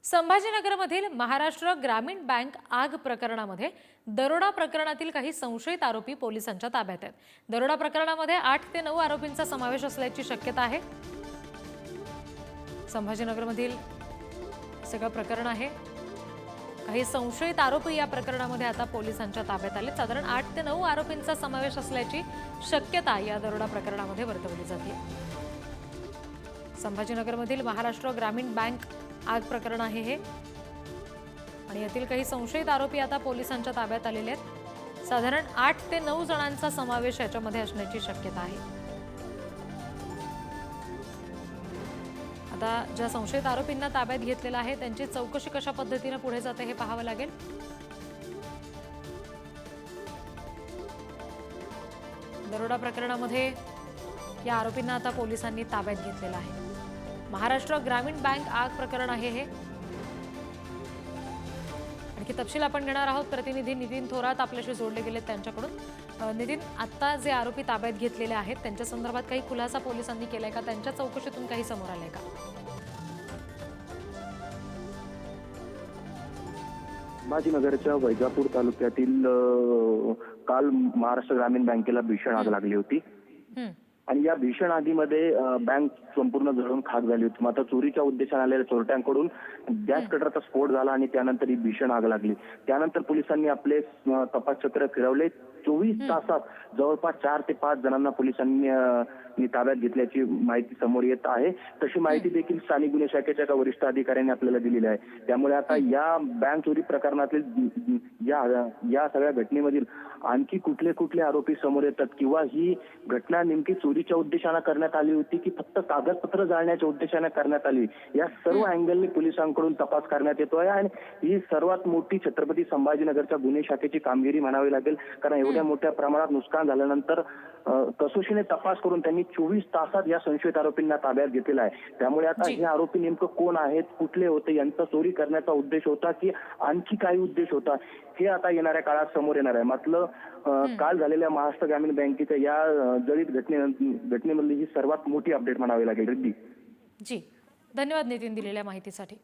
संभाजीनगरमधील महाराष्ट्र ग्रामीण बँक आग प्रकरणामध्ये दरोडा प्रकरणातील काही संशयित आरोपी पोलिसांच्या ताब्यात आहेत। दरोडा प्रकरणामध्ये 8 ते 9 आरोपींचा समावेश असल्याची शक्यता आहे। संभाजीनगरमधील सगळं प्रकरण आहे। काही संशयित आरोपी या प्रकरणामध्ये आता पोलिसांच्या ताब्यात आले। साधारण 8 ते 9 आरोपींचा समावेश असल्याची शक्यता या दरोडा प्रकरणामध्ये वर्तवली जाते। संभाजीनगरमधील महाराष्ट्र ग्रामीण बँक आग प्रकरण आहे हे, आणि यातील काही संशयित आरोपी आता पोलिसांच्या ताब्यात आलेले आहेत। साधारण 8 ते 9 जणांचा समावेश याच्यामध्ये असण्याची शक्यता आहे। आता ज्या संशयित आरोपींना ताब्यात घेतलेला आहे त्यांची चौकशी कशा पद्धतीने पुढे जाते हे पाहावं लागेल। दरोडा प्रकरणामध्ये या आरोपींना आता पोलिसांनी ताब्यात घेतलेला आहे। महाराष्ट्र ग्रामीण बँक आग प्रकरण आहे हे। आणखी तपशील आपण घेणार आहोत। प्रतिनिधी नितीन थोरात आपल्याशी जोडले गेले त्यांच्याकडून। नितीन, आता जे आरोपी ताब्यात घेतलेले आहेत त्यांच्या संदर्भात काही खुलासा पोलिसांनी केलाय का? त्यांच्या चौकशीतून काही समोर आलंय का? संभाजीनगरच्या वैजापूर तालुक्यातील काल महाराष्ट्र ग्रामीण बँकेला भीषण आग लागली होती आणि या भीषण आगीमध्ये बँक संपूर्ण जळून खाक झाली होती। मात्र चोरीच्या उद्देशाने आलेल्या चोरट्यांकडून गॅस कटरचा स्फोट झाला आणि त्यानंतर ही भीषण आग लागली। त्यानंतर पोलिसांनी आपले तपास चक्र फिरवले। 24 तासात जवळपास 4 ते 5 जणांना पोलिसांनी ताब्यात घेतल्याची माहिती समोर येत आहे। तशी माहिती देखील स्थानिक गुन्हे शाखेच्या एका वरिष्ठ अधिकाऱ्यांनी आपल्याला दिलेली आहे। त्यामुळे आता या बँक चोरी प्रकरणातील या सगळ्या घटनेमधील आणखी कुठले कुठले आरोपी समोर येतात किंवा ही घटना नेमकी चोरीच्या उद्देशाने करण्यात आली होती की फक्त कागदपत्र जाळण्याच्या उद्देशाने करण्यात आली, या सर्व अँगलने पोलिसांकडून तपास करण्यात येतोय। आणि ही सर्वात मोठी छत्रपती संभाजीनगरच्या गुन्हे शाखेची कामगिरी म्हणावी लागेल, कारण एवढ्या मोठ्या प्रमाणात नुकसान झाल्यानंतर कसोशीने तपास करून त्यांनी 24 तासात या संशयित आरोपींना ताब्यात घेतलेला आहे। त्यामुळे आता हे आरोपी नेमकं कोण आहेत, कुठले होते, यांचा चोरी करण्याचा उद्देश होता की आणखी काही उद्देश होता, हे आता येणाऱ्या काळात समोर येणार आहे। मात्र काल झालेल्या महाराष्ट्र ग्रामीण बँकेच्या या जळीत घटनेमधली ही सर्वात मोठी अपडेट म्हणावी लागेल। रिद्धी जी, धन्यवाद नितीन दिलेल्या माहितीसाठी।